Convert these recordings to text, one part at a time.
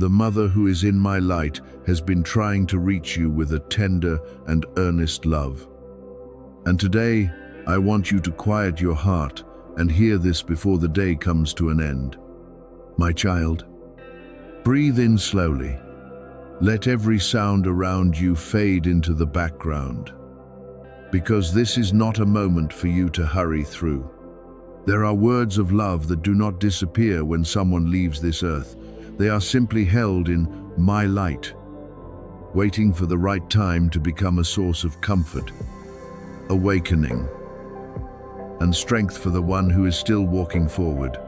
The mother who is in my light has been trying to reach you with a tender and earnest love. And today, I want you to quiet your heart and hear this before the day comes to an end. My child, breathe in slowly. Let every sound around you fade into the background, because this is not a moment for you to hurry through. There are words of love that do not disappear when someone leaves this earth. They are simply held in my light, waiting for the right time to become a source of comfort, awakening, and strength for the one who is still walking forward.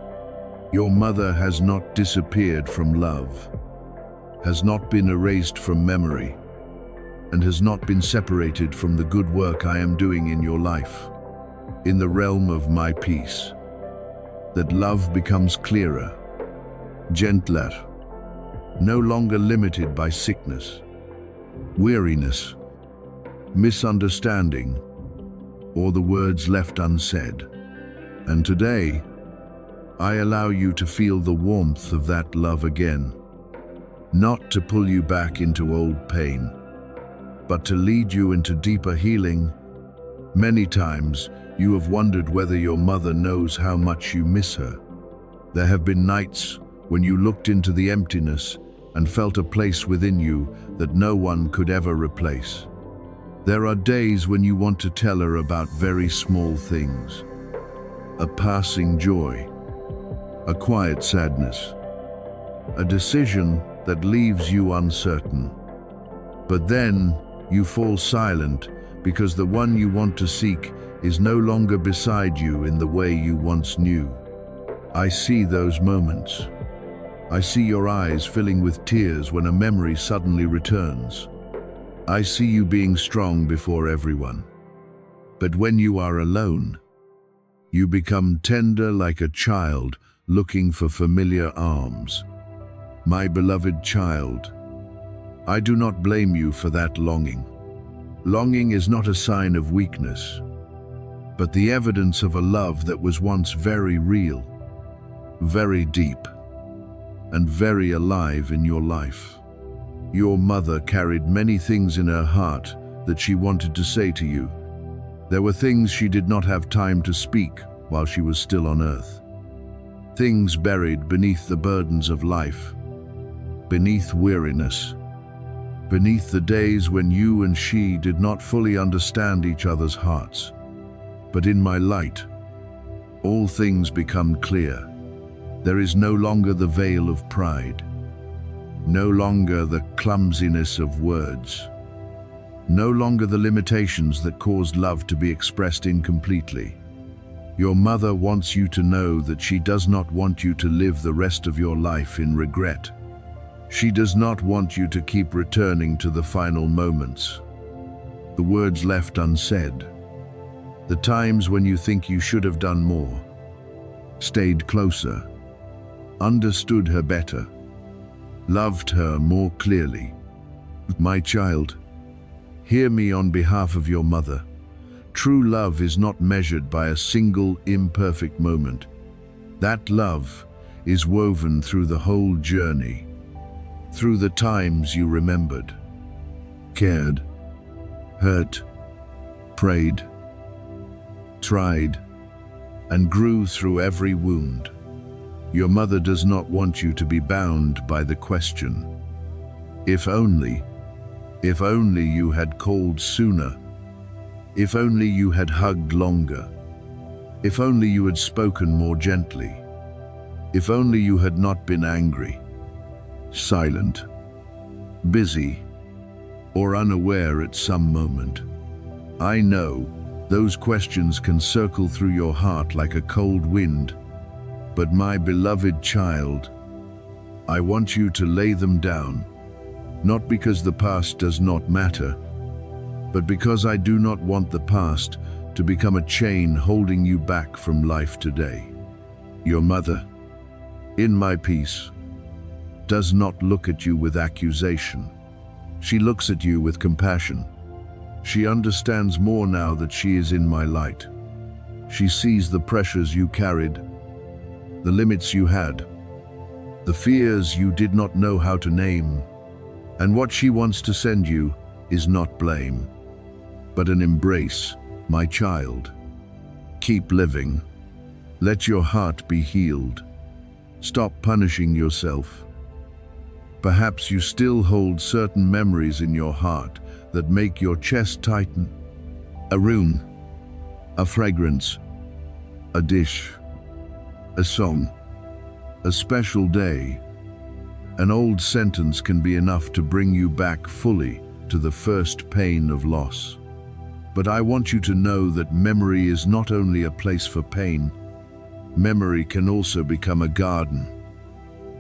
Your mother has not disappeared from love, has not been erased from memory, and has not been separated from the good work I am doing in your life. In the realm of my peace, that love becomes clearer, gentler, no longer limited by sickness, weariness, misunderstanding, or the words left unsaid. And today, I allow you to feel the warmth of that love again, not to pull you back into old pain, but to lead you into deeper healing. Many times, you have wondered whether your mother knows how much you miss her. There have been nights when you looked into the emptiness and felt a place within you that no one could ever replace. There are days when you want to tell her about very small things, a passing joy, a quiet sadness, a decision that leaves you uncertain. But then you fall silent because the one you want to seek is no longer beside you in the way you once knew. I see those moments. I see your eyes filling with tears when a memory suddenly returns. I see you being strong before everyone. But when you are alone, you become tender like a child looking for familiar arms. My beloved child, I do not blame you for that longing. Longing is not a sign of weakness, but the evidence of a love that was once very real, very deep, and very alive in your life. Your mother carried many things in her heart that she wanted to say to you. There were things she did not have time to speak while she was still on earth. Things buried beneath the burdens of life, beneath weariness, beneath the days when you and she did not fully understand each other's hearts. But in my light, all things become clear. There is no longer the veil of pride, no longer the clumsiness of words, no longer the limitations that caused love to be expressed incompletely. Your mother wants you to know that she does not want you to live the rest of your life in regret. She does not want you to keep returning to the final moments, the words left unsaid, the times when you think you should have done more, stayed closer, understood her better, loved her more clearly. My child, hear me on behalf of your mother. True love is not measured by a single imperfect moment. That love is woven through the whole journey, through the times you remembered, cared, hurt, prayed, tried, and grew through every wound. Your mother does not want you to be bound by the question, if only you had called sooner, if only you had hugged longer, if only you had spoken more gently, if only you had not been angry, silent, busy, or unaware at some moment. I know those questions can circle through your heart like a cold wind, but my beloved child, I want you to lay them down, not because the past does not matter, but because I do not want the past to become a chain holding you back from life today. Your mother, in my peace, does not look at you with accusation. She looks at you with compassion. She understands more now that she is in my light. She sees the pressures you carried, the limits you had, the fears you did not know how to name. And what she wants to send you is not blame, but an embrace, my child. Keep living. Let your heart be healed. Stop punishing yourself. Perhaps you still hold certain memories in your heart that make your chest tighten. A room, a fragrance, a dish, a song, a special day. An old sentence can be enough to bring you back fully to the first pain of loss. But I want you to know that memory is not only a place for pain. Memory can also become a garden,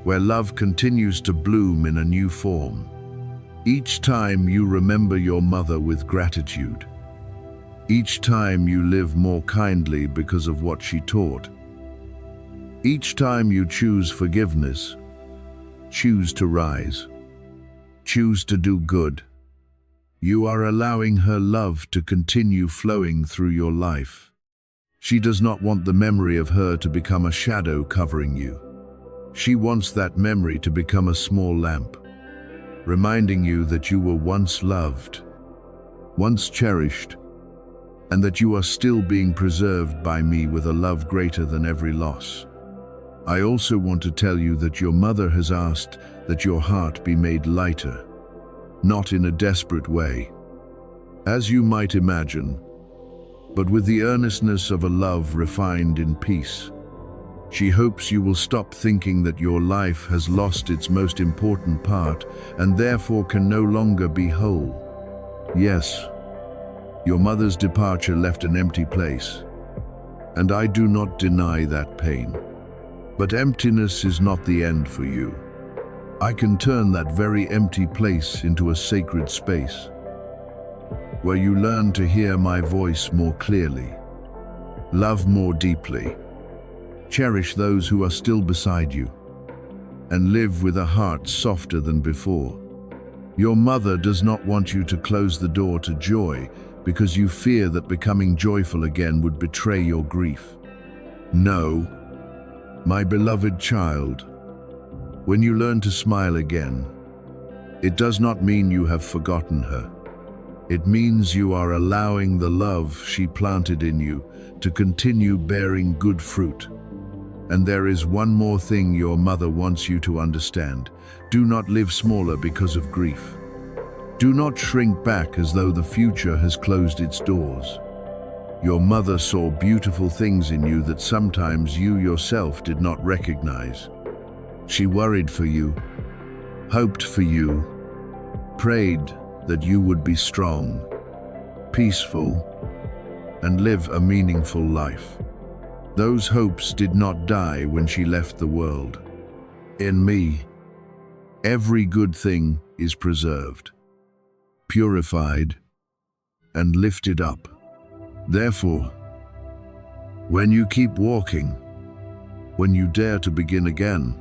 where love continues to bloom in a new form. Each time you remember your mother with gratitude. Each time you live more kindly because of what she taught. Each time you choose forgiveness, choose to rise, choose to do good, you are allowing her love to continue flowing through your life. She does not want the memory of her to become a shadow covering you. She wants that memory to become a small lamp, reminding you that you were once loved, once cherished, and that you are still being preserved by me with a love greater than every loss. I also want to tell you that your mother has asked that your heart be made lighter, not in a desperate way, as you might imagine, but with the earnestness of a love refined in peace. She hopes you will stop thinking that your life has lost its most important part and therefore can no longer be whole. Yes, your mother's departure left an empty place, and I do not deny that pain. But emptiness is not the end for you. I can turn that very empty place into a sacred space, where you learn to hear my voice more clearly, love more deeply, cherish those who are still beside you, and live with a heart softer than before. Your mother does not want you to close the door to joy because you fear that becoming joyful again would betray your grief. No, my beloved child, when you learn to smile again, it does not mean you have forgotten her. It means you are allowing the love she planted in you to continue bearing good fruit. And there is one more thing your mother wants you to understand. Do not live smaller because of grief. Do not shrink back as though the future has closed its doors. Your mother saw beautiful things in you that sometimes you yourself did not recognize. She worried for you, hoped for you, prayed that you would be strong, peaceful, and live a meaningful life. Those hopes did not die when she left the world. In me, every good thing is preserved, purified, and lifted up. Therefore, when you keep walking, when you dare to begin again,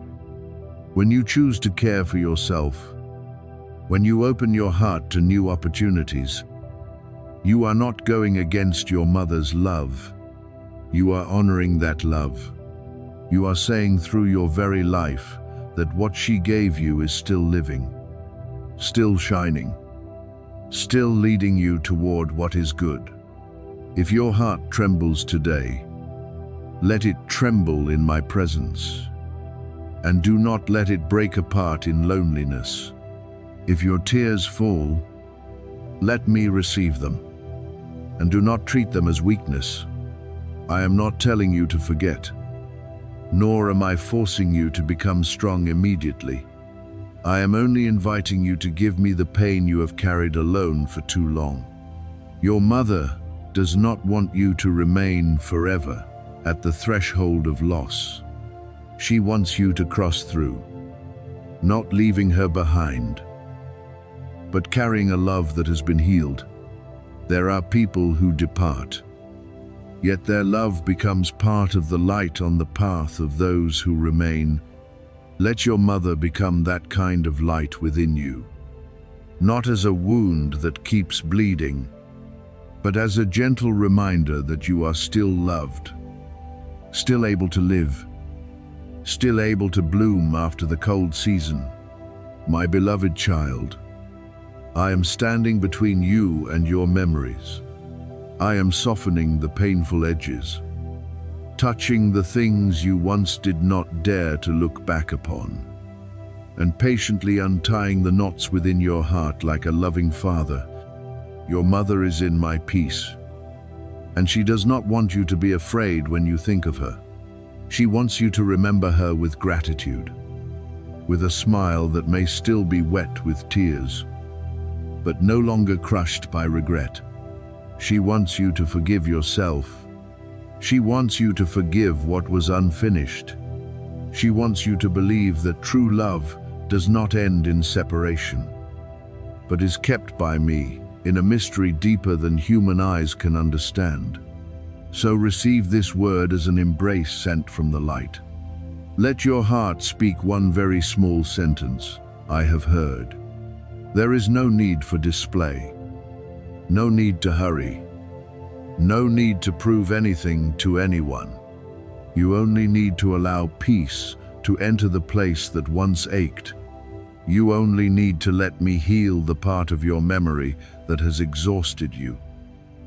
when you choose to care for yourself, when you open your heart to new opportunities, you are not going against your mother's love. You are honoring that love. You are saying through your very life that what she gave you is still living, still shining, still leading you toward what is good. If your heart trembles today, let it tremble in my presence, and do not let it break apart in loneliness. If your tears fall, let me receive them, and do not treat them as weakness. I am not telling you to forget, nor am I forcing you to become strong immediately. I am only inviting you to give me the pain you have carried alone for too long. Your mother does not want you to remain forever at the threshold of loss. She wants you to cross through, not leaving her behind, but carrying a love that has been healed. There are people who depart, yet their love becomes part of the light on the path of those who remain. Let your mother become that kind of light within you, not as a wound that keeps bleeding, but as a gentle reminder that you are still loved, still able to live, still able to bloom after the cold season. My beloved child, I am standing between you and your memories. I am softening the painful edges, touching the things you once did not dare to look back upon, and patiently untying the knots within your heart like a loving father. Your mother is in my peace, and she does not want you to be afraid when you think of her. She wants you to remember her with gratitude, with a smile that may still be wet with tears, but no longer crushed by regret. She wants you to forgive yourself. She wants you to forgive what was unfinished. She wants you to believe that true love does not end in separation, but is kept by me in a mystery deeper than human eyes can understand. So receive this word as an embrace sent from the light. Let your heart speak one very small sentence. I have heard. There is no need for display, no need to hurry, no need to prove anything to anyone. You only need to allow peace to enter the place that once ached. You only need to let me heal the part of your memory that has exhausted you.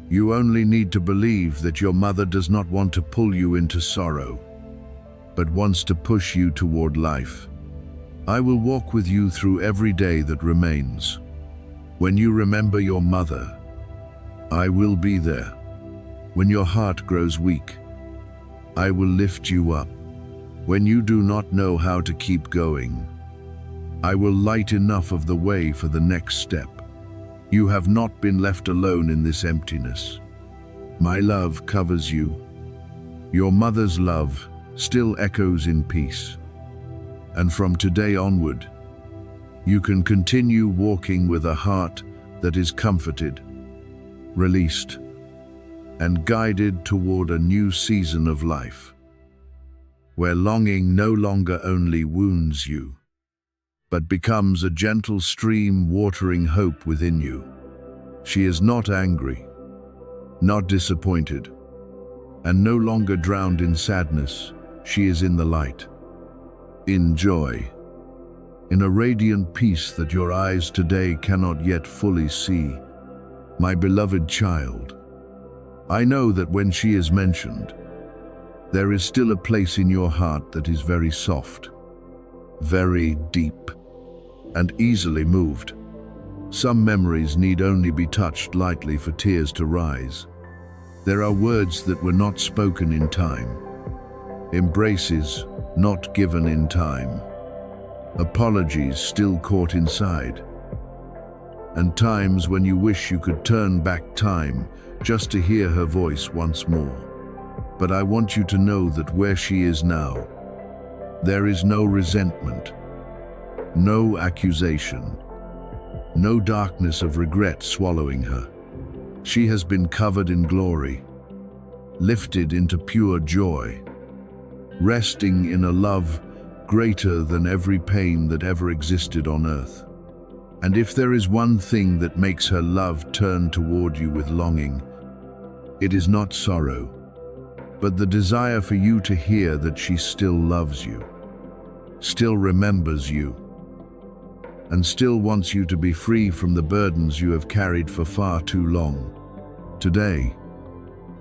You only need to believe that your mother does not want to pull you into sorrow, but wants to push you toward life. I will walk with you through every day that remains. When you remember your mother, I will be there. When your heart grows weak, I will lift you up. When you do not know how to keep going, I will light enough of the way for the next step. You have not been left alone in this emptiness. My love covers you. Your mother's love still echoes in peace. And from today onward, you can continue walking with a heart that is comforted, released, and guided toward a new season of life, where longing no longer only wounds you, but becomes a gentle stream watering hope within you. She is not angry, not disappointed, and no longer drowned in sadness. She is in the light, in joy, in a radiant peace that your eyes today cannot yet fully see. My beloved child, I know that when she is mentioned, there is still a place in your heart that is very soft, very deep, and easily moved. Some memories need only be touched lightly for tears to rise. There are words that were not spoken in time, embraces not given in time, apologies still caught inside, and times when you wish you could turn back time just to hear her voice once more. But I want you to know that where she is now, there is no resentment, no accusation, no darkness of regret swallowing her. She has been covered in glory, lifted into pure joy, resting in a love greater than every pain that ever existed on earth. And if there is one thing that makes her love turn toward you with longing, it is not sorrow, but the desire for you to hear that she still loves you, still remembers you, and still wants you to be free from the burdens you have carried for far too long. Today,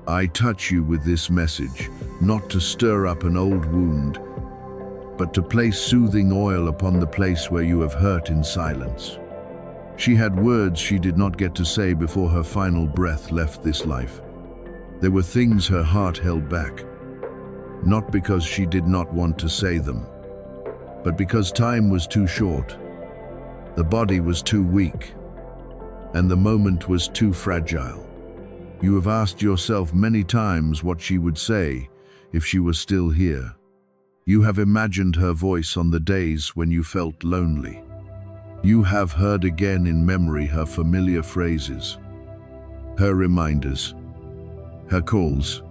I touch you with this message, not to stir up an old wound, but to place soothing oil upon the place where you have hurt in silence. She had words she did not get to say before her final breath left this life. There were things her heart held back, not because she did not want to say them, but because time was too short, the body was too weak, and the moment was too fragile. You have asked yourself many times what she would say if she was still here. You have imagined her voice on the days when you felt lonely. You have heard again in memory her familiar phrases, her reminders, her calls.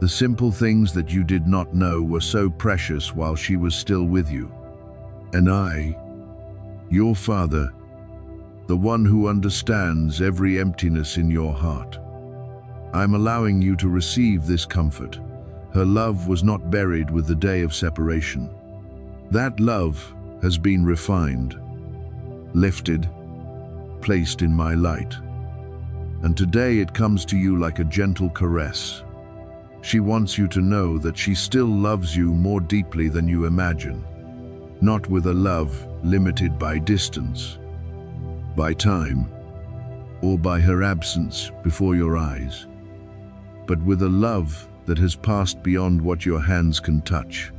The simple things that you did not know were so precious while she was still with you. And I, your father, the one who understands every emptiness in your heart, I'm allowing you to receive this comfort, Her love was not buried with the day of separation. That love has been refined, lifted, placed in my light. And today it comes to you like a gentle caress. She wants you to know that she still loves you more deeply than you imagine. Not with a love limited by distance, by time, or by her absence before your eyes, but with a love that has passed beyond what your hands can touch.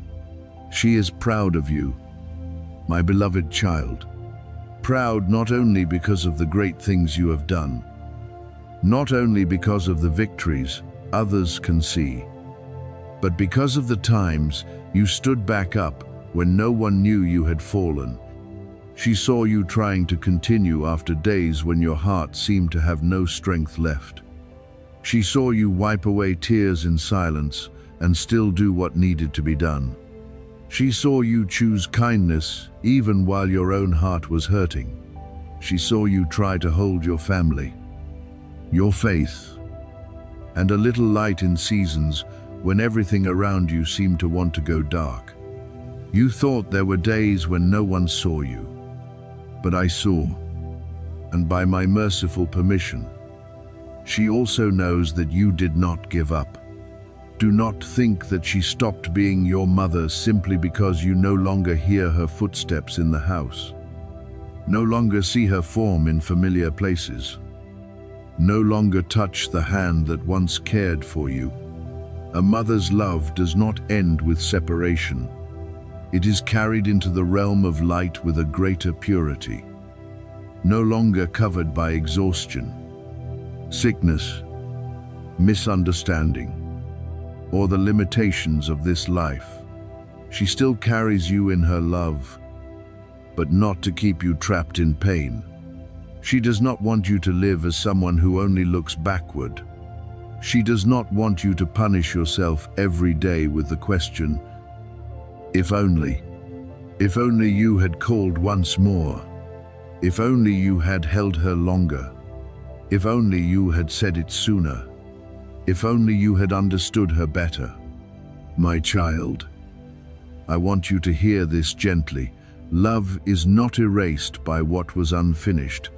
She is proud of you, my beloved child. Proud not only because of the great things you have done, not only because of the victories others can see, but because of the times you stood back up when no one knew you had fallen. She saw you trying to continue after days when your heart seemed to have no strength left. She saw you wipe away tears in silence and still do what needed to be done. She saw you choose kindness even while your own heart was hurting. She saw you try to hold your family, your faith, and a little light in seasons when everything around you seemed to want to go dark. You thought there were days when no one saw you, but I saw, and by my merciful permission, she also knows that you did not give up. Do not think that she stopped being your mother simply because you no longer hear her footsteps in the house, no longer see her form in familiar places, no longer touch the hand that once cared for you. A mother's love does not end with separation. It is carried into the realm of light with a greater purity, no longer covered by exhaustion, sickness, misunderstanding, or the limitations of this life. She still carries you in her love, but not to keep you trapped in pain. She does not want you to live as someone who only looks backward. She does not want you to punish yourself every day with the question, if only you had called once more, if only you had held her longer, if only you had said it sooner, if only you had understood her better. My child, I want you to hear this gently. Love is not erased by what was unfinished.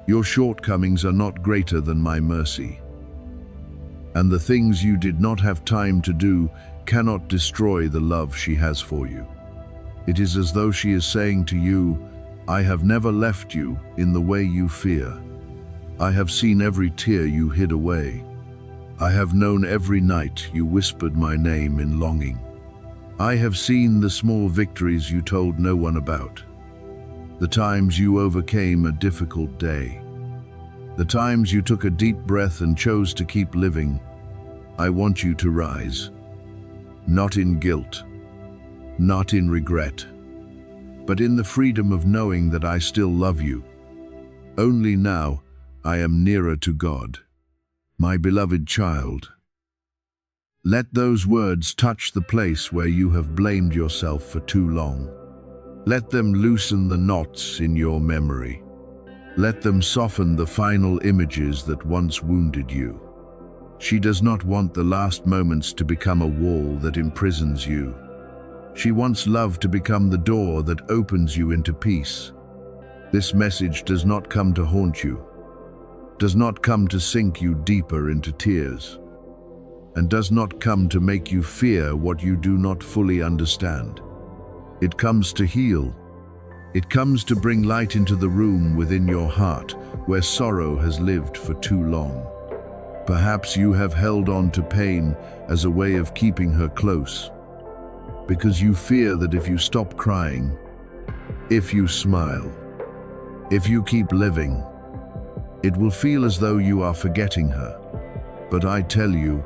Your shortcomings are not greater than my mercy. And the things you did not have time to do cannot destroy the love she has for you. It is as though she is saying to you, I have never left you in the way you fear. I have seen every tear you hid away. I have known every night you whispered my name in longing. I have seen the small victories you told no one about, the times you overcame a difficult day, the times you took a deep breath and chose to keep living. I want you to rise, not in guilt, not in regret, but in the freedom of knowing that I still love you. Only now I am nearer to God. My beloved child, let those words touch the place where you have blamed yourself for too long. Let them loosen the knots in your memory. Let them soften the final images that once wounded you. She does not want the last moments to become a wall that imprisons you. She wants love to become the door that opens you into peace. This message does not come to haunt you, does not come to sink you deeper into tears, and does not come to make you fear what you do not fully understand. It comes to heal. It comes to bring light into the room within your heart where sorrow has lived for too long. Perhaps you have held on to pain as a way of keeping her close, because you fear that if you stop crying, if you smile, if you keep living, it will feel as though you are forgetting her. But I tell you,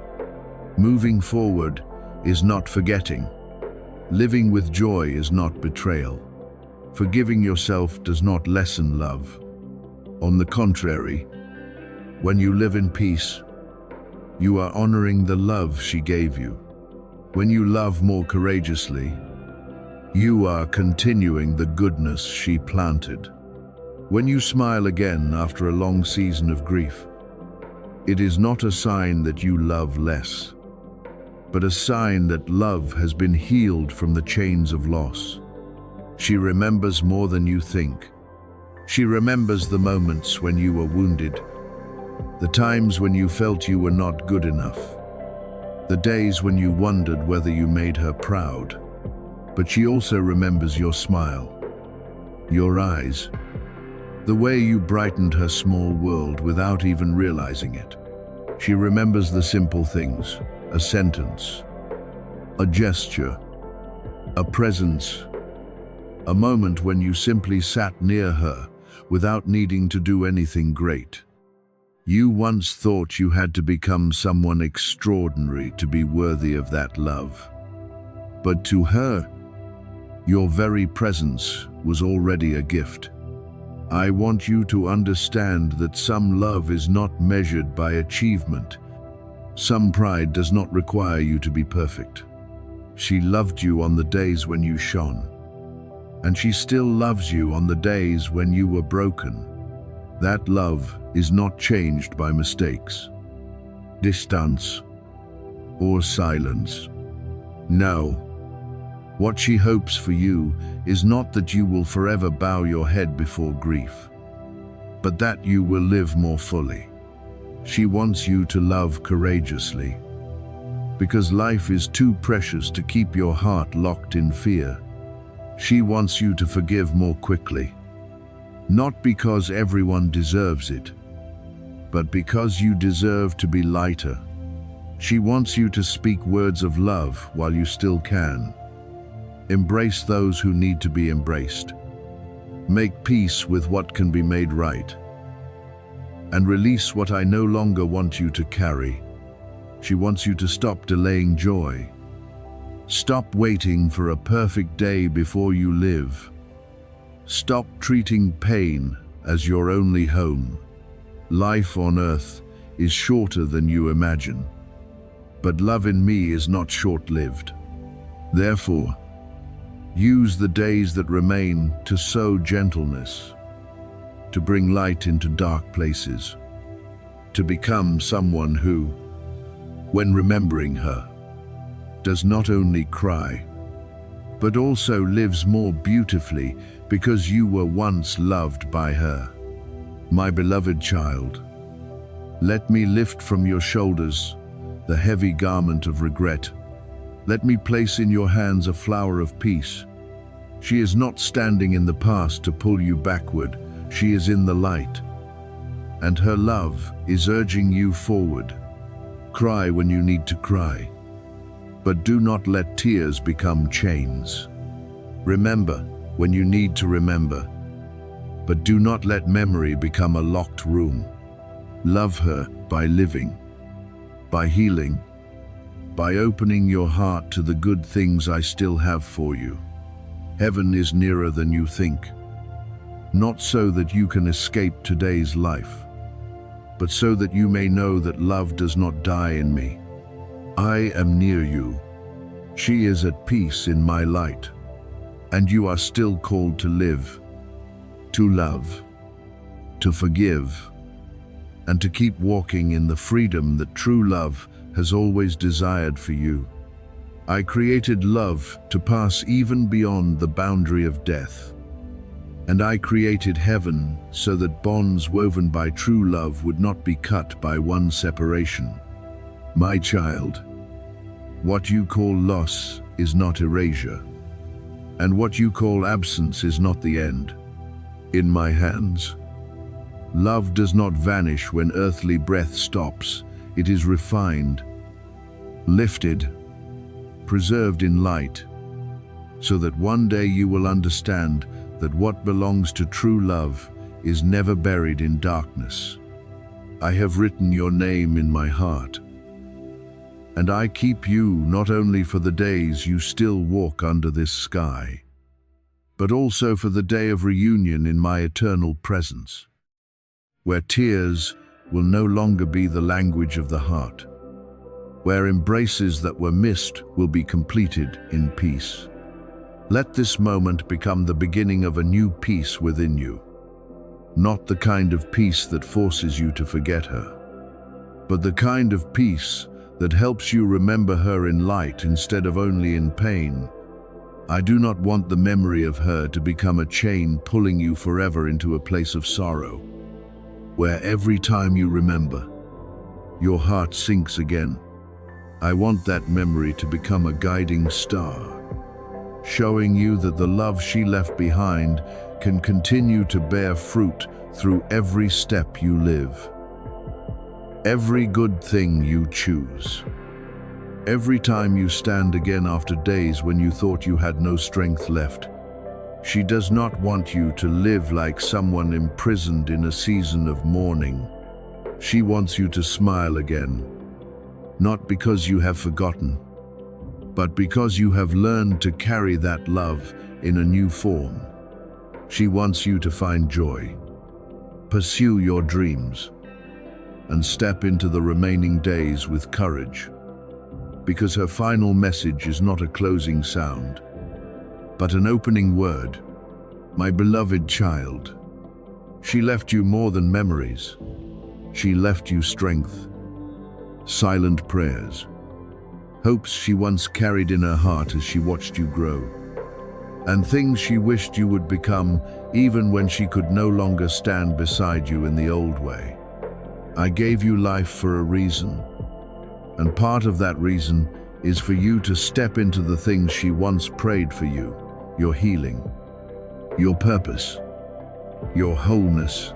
moving forward is not forgetting. Living with joy is not betrayal. Forgiving yourself does not lessen love. On the contrary, when you live in peace, you are honoring the love she gave you. When you love more courageously, you are continuing the goodness she planted. When you smile again after a long season of grief, it is not a sign that you love less. but a sign that love has been healed from the chains of loss. She remembers more than you think. She remembers the moments when you were wounded, the times when you felt you were not good enough, the days when you wondered whether you made her proud. But she also remembers your smile, your eyes, the way you brightened her small world without even realizing it. She remembers the simple things, a sentence, a gesture, a presence, a moment when you simply sat near her without needing to do anything great. You once thought you had to become someone extraordinary to be worthy of that love. But to her, your very presence was already a gift. I want you to understand that some love is not measured by achievement. Some pride does not require you to be perfect. She loved you on the days when you shone, and she still loves you on the days when you were broken. That love is not changed by mistakes, distance, or silence. No. What she hopes for you is not that you will forever bow your head before grief, but that you will live more fully. She wants you to love courageously, because life is too precious to keep your heart locked in fear. She wants you to forgive more quickly, not because everyone deserves it, but because you deserve to be lighter. She wants you to speak words of love while you still can. Embrace those who need to be embraced. Make peace with what can be made right. And release what I no longer want you to carry. She wants you to stop delaying joy. Stop waiting for a perfect day before you live. Stop treating pain as your only home. Life on earth is shorter than you imagine, but love in me is not short-lived. Therefore, use the days that remain to sow gentleness, to bring light into dark places, to become someone who, when remembering her, does not only cry, but also lives more beautifully because you were once loved by her. My beloved child, let me lift from your shoulders the heavy garment of regret. Let me place in your hands a flower of peace. She is not standing in the past to pull you backward. She is in the light, and her love is urging you forward. Cry when you need to cry, but do not let tears become chains. Remember when you need to remember, but do not let memory become a locked room. Love her by living, by healing, by opening your heart to the good things I still have for you. Heaven is nearer than you think, not so that you can escape today's life, but so that you may know that love does not die in me. I am near you. She is at peace in my light, and you are still called to live, to love, to forgive, and to keep walking in the freedom that true love has always desired for you. I created love to pass even beyond the boundary of death, and I created heaven so that bonds woven by true love would not be cut by one separation. My child, what you call loss is not erasure, and what you call absence is not the end. In my hands, love does not vanish when earthly breath stops. It is refined, lifted, preserved in light, so that one day you will understand that what belongs to true love is never buried in darkness. I have written your name in my heart, and I keep you not only for the days you still walk under this sky, but also for the day of reunion in my eternal presence, where tears will no longer be the language of the heart, where embraces that were missed will be completed in peace. Let this moment become the beginning of a new peace within you, not the kind of peace that forces you to forget her, but the kind of peace that helps you remember her in light instead of only in pain. I do not want the memory of her to become a chain pulling you forever into a place of sorrow, where every time you remember, your heart sinks again. I want that memory to become a guiding star, showing you that the love she left behind can continue to bear fruit through every step you live, every good thing you choose. Every time you stand again after days when you thought you had no strength left. She does not want you to live like someone imprisoned in a season of mourning. She wants you to smile again, not because you have forgotten, but because you have learned to carry that love in a new form. She wants you to find joy, pursue your dreams, and step into the remaining days with courage. Because her final message is not a closing sound, but an opening word. My beloved child, she left you more than memories. She left you strength, silent prayers, hopes she once carried in her heart as she watched you grow, and things she wished you would become even when she could no longer stand beside you in the old way. I gave you life for a reason. And part of that reason is for you to step into the things she once prayed for you, your healing, your purpose, your wholeness,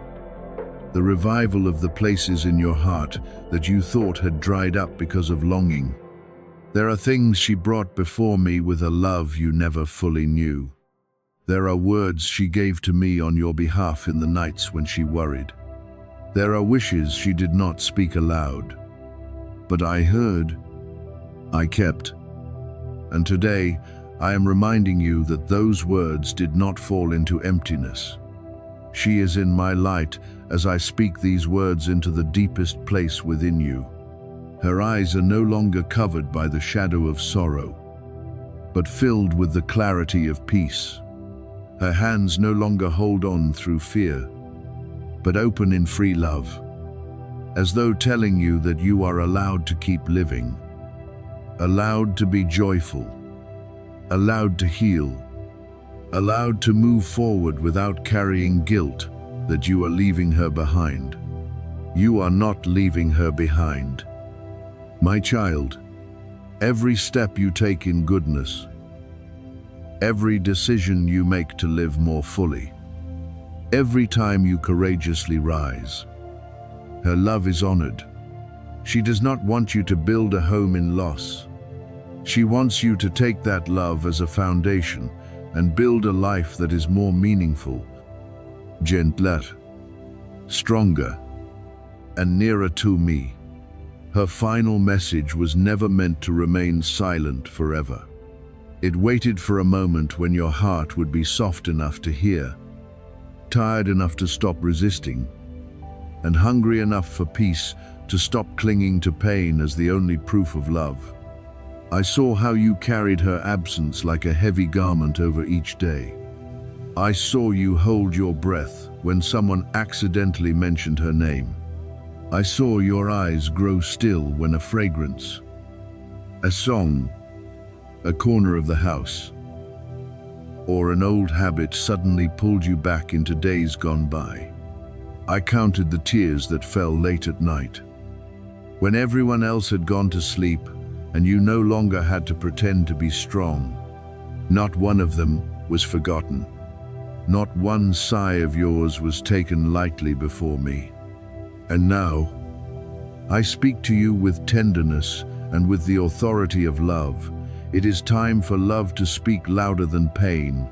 the revival of the places in your heart that you thought had dried up because of longing. There are things she brought before me with a love you never fully knew. There are words she gave to me on your behalf in the nights when she worried. There are wishes she did not speak aloud, but I heard, I kept. And today, I am reminding you that those words did not fall into emptiness. She is in my light as I speak these words into the deepest place within you. Her eyes are no longer covered by the shadow of sorrow, but filled with the clarity of peace. Her hands no longer hold on through fear, but open in free love, as though telling you that you are allowed to keep living, allowed to be joyful, allowed to heal, allowed to move forward without carrying guilt that you are leaving her behind. You are not leaving her behind. My child, every step you take in goodness, every decision you make to live more fully, every time you courageously rise, her love is honored. She does not want you to build a home in loss. She wants you to take that love as a foundation and build a life that is more meaningful, gentler, stronger, and nearer to me. Her final message was never meant to remain silent forever. It waited for a moment when your heart would be soft enough to hear, tired enough to stop resisting, and hungry enough for peace to stop clinging to pain as the only proof of love. I saw how you carried her absence like a heavy garment over each day. I saw you hold your breath when someone accidentally mentioned her name. I saw your eyes grow still when a fragrance, a song, a corner of the house, or an old habit suddenly pulled you back into days gone by. I counted the tears that fell late at night, when everyone else had gone to sleep and you no longer had to pretend to be strong. Not one of them was forgotten. Not one sigh of yours was taken lightly before me. And now, I speak to you with tenderness and with the authority of love. It is time for love to speak louder than pain,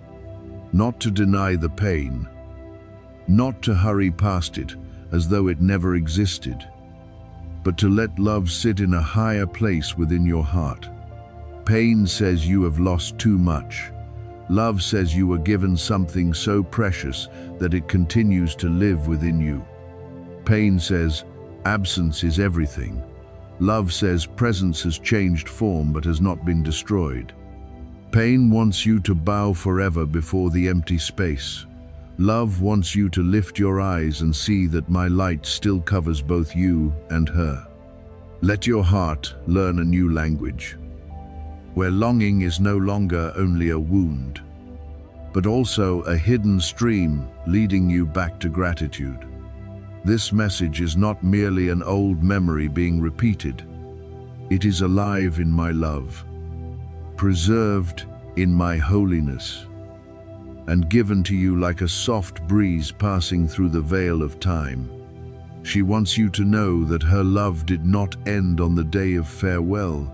not to deny the pain, not to hurry past it as though it never existed, but to let love sit in a higher place within your heart. Pain says you have lost too much. Love says you were given something so precious that it continues to live within you. Pain says absence is everything. Love says presence has changed form but has not been destroyed. Pain wants you to bow forever before the empty space. Love wants you to lift your eyes and see that my light still covers both you and her. Let your heart learn a new language, where longing is no longer only a wound, but also a hidden stream leading you back to gratitude. This message is not merely an old memory being repeated. It is alive in my love, preserved in my holiness, and given to you like a soft breeze passing through the veil of time. She wants you to know that her love did not end on the day of farewell.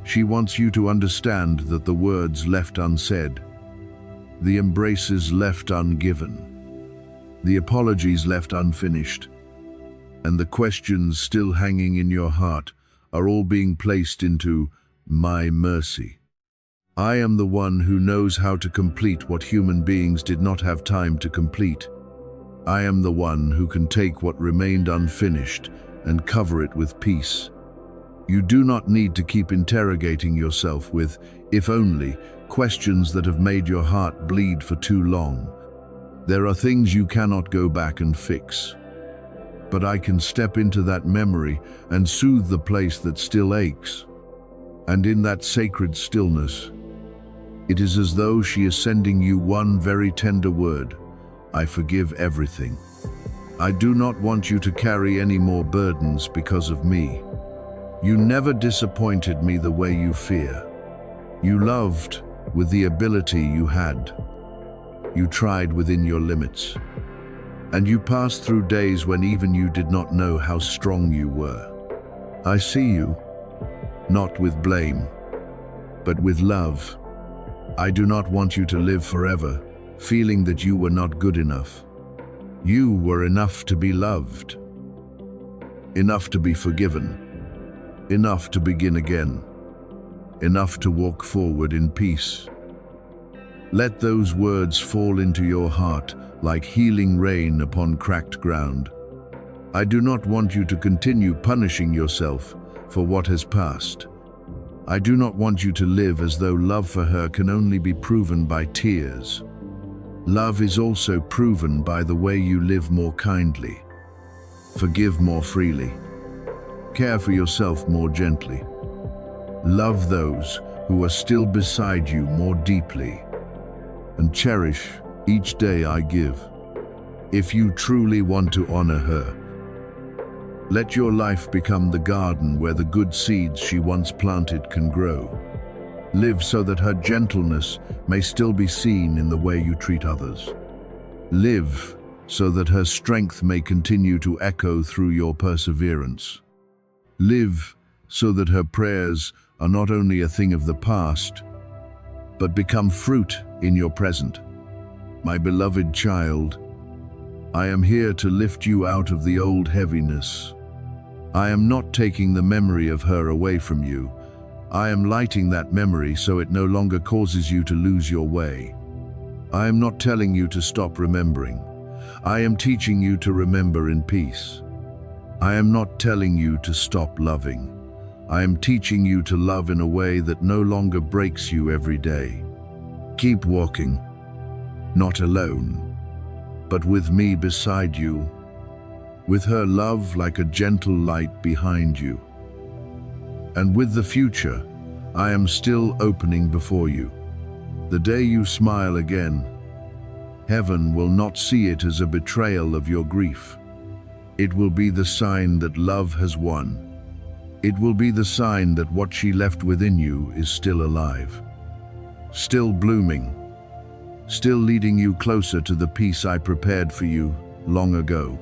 She wants you to understand that the words left unsaid, the embraces left ungiven, the apologies left unfinished, and the questions still hanging in your heart are all being placed into my mercy. I am the one who knows how to complete what human beings did not have time to complete. I am the one who can take what remained unfinished and cover it with peace. You do not need to keep interrogating yourself with, if only, questions that have made your heart bleed for too long. There are things you cannot go back and fix. But I can step into that memory and soothe the place that still aches. And in that sacred stillness, it is as though she is sending you one very tender word: I forgive everything. I do not want you to carry any more burdens because of me. You never disappointed me the way you fear. You loved with the ability you had. You tried within your limits. And you passed through days when even you did not know how strong you were. I see you, not with blame, but with love. I do not want you to live forever feeling that you were not good enough. You were enough to be loved, enough to be forgiven, enough to begin again, enough to walk forward in peace. Let those words fall into your heart like healing rain upon cracked ground. I do not want you to continue punishing yourself for what has passed. I do not want you to live as though love for her can only be proven by tears. Love is also proven by the way you live more kindly, forgive more freely, care for yourself more gently, love those who are still beside you more deeply, and cherish each day I give. If you truly want to honor her, let your life become the garden where the good seeds she once planted can grow. Live so that her gentleness may still be seen in the way you treat others. Live so that her strength may continue to echo through your perseverance. Live so that her prayers are not only a thing of the past, but become fruit in your present. My beloved child, I am here to lift you out of the old heaviness. I am not taking the memory of her away from you. I am lighting that memory so it no longer causes you to lose your way. I am not telling you to stop remembering. I am teaching you to remember in peace. I am not telling you to stop loving. I am teaching you to love in a way that no longer breaks you every day. Keep walking, not alone, but with me beside you, with her love like a gentle light behind you. And with the future, I am still opening before you. The day you smile again, heaven will not see it as a betrayal of your grief. It will be the sign that love has won. It will be the sign that what she left within you is still alive, still blooming, still leading you closer to the peace I prepared for you long ago.